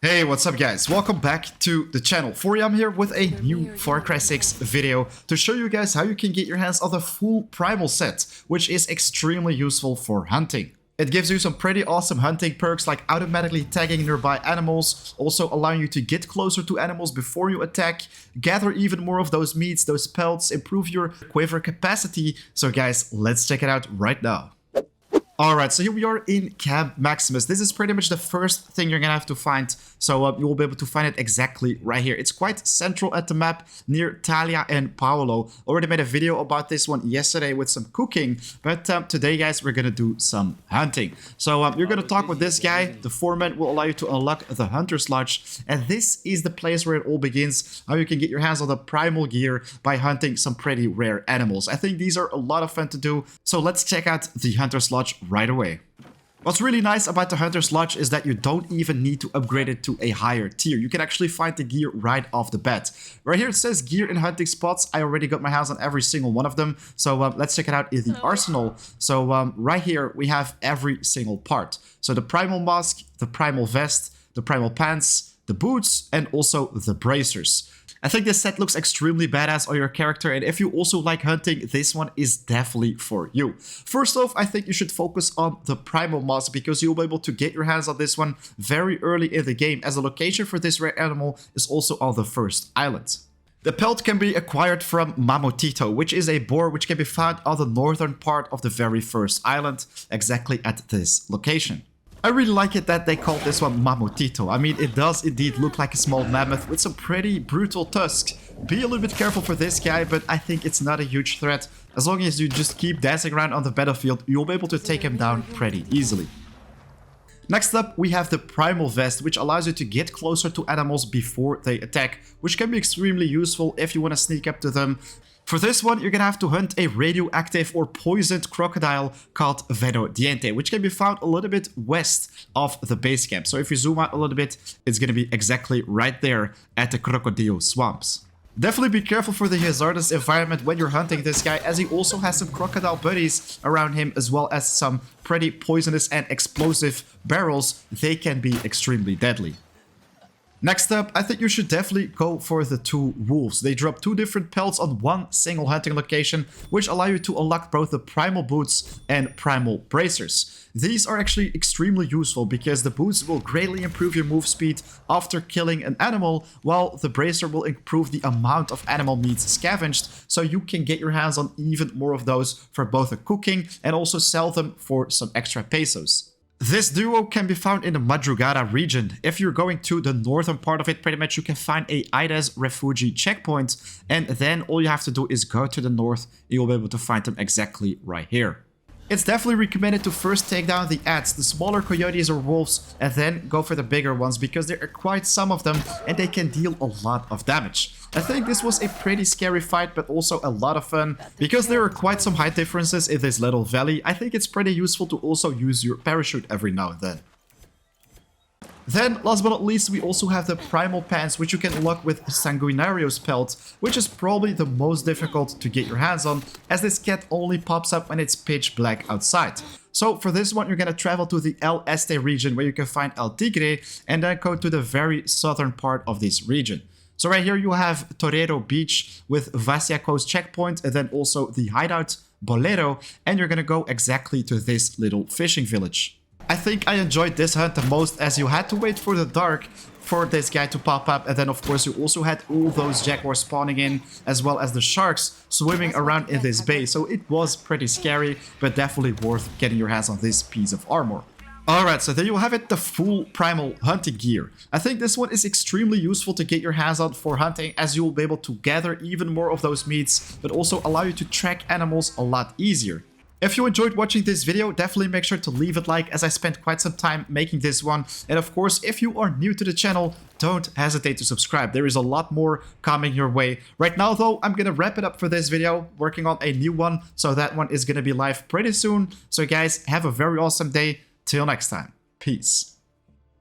Hey, what's up guys? Welcome back to the channel. I'm here with a new Far Cry 6 video to show you guys how you can get your hands on the full Primal set, which is extremely useful for hunting. It gives you some pretty awesome hunting perks like automatically tagging nearby animals, also allowing you to get closer to animals before you attack, gather even more of those meats, those pelts, improve your quiver capacity. So guys, let's check it out right now. Alright, so here we are in Camp Maximus. This is pretty much the first thing you're gonna have to find, so you will be able to find it exactly right here. It's quite central at the map, near Talia and Paolo. Already made a video about this one yesterday with some cooking, but today, guys, we're gonna do some hunting. So you're gonna talk with this guy. The foreman will allow you to unlock the Hunter's Lodge, and this is the place where it all begins, how you can get your hands on the Primal Gear by hunting some pretty rare animals. I think these are a lot of fun to do, so let's check out the Hunter's Lodge right away. What's really nice about the Hunter's Lodge is that you don't even need to upgrade it to a higher tier. You can actually find the gear right off the bat. Right here it says gear and hunting spots. I already got my hands on every single one of them. So let's check it out in the arsenal. So right here we have every single part. So the Primal Mask, the Primal Vest, the Primal Pants, the boots, and also the bracers. I think this set looks extremely badass on your character, and if you also like hunting, this one is definitely for you. First off, I think you should focus on the Primal Mask because you'll be able to get your hands on this one very early in the game, as the location for this rare animal is also on the first island. The pelt can be acquired from Mamutito, which is a boar which can be found on the northern part of the very first island, exactly at this location. I really like it that they called this one Mamutito. I mean, it does indeed look like a small mammoth with some pretty brutal tusks. Be a little bit careful for this guy, but I think it's not a huge threat. As long as you just keep dancing around on the battlefield, you'll be able to take him down pretty easily. Next up, we have the Primal Vest, which allows you to get closer to animals before they attack, which can be extremely useful if you want to sneak up to them. For this one, you're gonna have to hunt a radioactive or poisoned crocodile called Venodiente, which can be found a little bit west of the base camp. So if you zoom out a little bit, it's gonna be exactly right there at the crocodile swamps. Definitely be careful for the hazardous environment when you're hunting this guy, as he also has some crocodile buddies around him, as well as some pretty poisonous and explosive barrels. They can be extremely deadly. Next up, I think you should definitely go for the two wolves. They drop two different pelts on one single hunting location, which allow you to unlock both the primal boots and primal bracers. These are actually extremely useful because the boots will greatly improve your move speed after killing an animal, while the bracer will improve the amount of animal meat scavenged, so you can get your hands on even more of those for both the cooking and also sell them for some extra pesos. This duo can be found in the Madrugada region. If you're going to the northern part of it, pretty much you can find a Ides Refugee checkpoint, and then all you have to do is go to the north. You'll be able to find them exactly right here. It's definitely recommended to first take down the ants, the smaller coyotes or wolves, and then go for the bigger ones because there are quite some of them and they can deal a lot of damage. I think this was a pretty scary fight, but also a lot of fun. Because there are quite some height differences in this little valley, I think it's pretty useful to also use your parachute every now and then. Then, last but not least, we also have the Primal Pants, which you can unlock with Sanguinario Pelt, which is probably the most difficult to get your hands on, as this cat only pops up when it's pitch black outside. So for this one, you're gonna travel to the El Este region, where you can find El Tigre, and then go to the very southern part of this region. So right here you have Torero Beach with Vasiaco's checkpoint, and then also the hideout Bolero, and you're gonna go exactly to this little fishing village. I think I enjoyed this hunt the most, as you had to wait for the dark for this guy to pop up, and then of course you also had all those jaguars spawning in, as well as the sharks swimming around in this bay, so it was pretty scary, but definitely worth getting your hands on this piece of armor. Alright, so there you have it, the full primal hunting gear. I think this one is extremely useful to get your hands on for hunting, as you will be able to gather even more of those meats, but also allow you to track animals a lot easier. If you enjoyed watching this video, definitely make sure to leave a like, as I spent quite some time making this one. And of course, if you are new to the channel, don't hesitate to subscribe. There is a lot more coming your way. Right now though, I'm gonna wrap it up for this video, working on a new one, so that one is gonna be live pretty soon. So guys, have a very awesome day. Till next time. Peace.